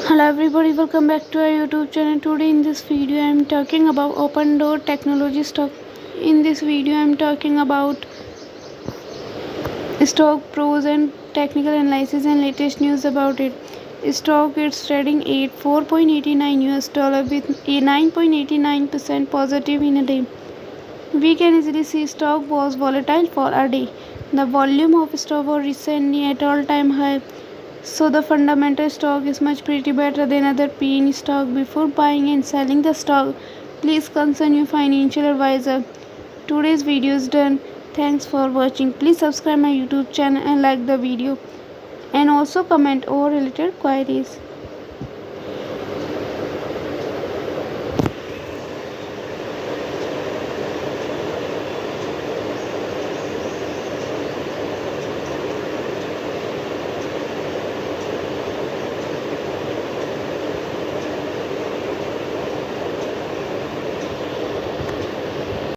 Hello everybody, welcome back to our YouTube channel. Today in this video I am talking about Opendoor technology stock. In this video I am talking about stock pros and technical analysis and latest news about it. Stock is trading at 4.89 US dollar with a 9.89% positive in a day. We can easily see stock was volatile for a day. The volume of stock was recently at all-time high. So the fundamental stock is much pretty better than other PE stock. Before buying and selling the stock, please consult your financial advisor. Today's video is done. Thanks for watching. Please subscribe my YouTube channel and like the video. And also comment all related queries.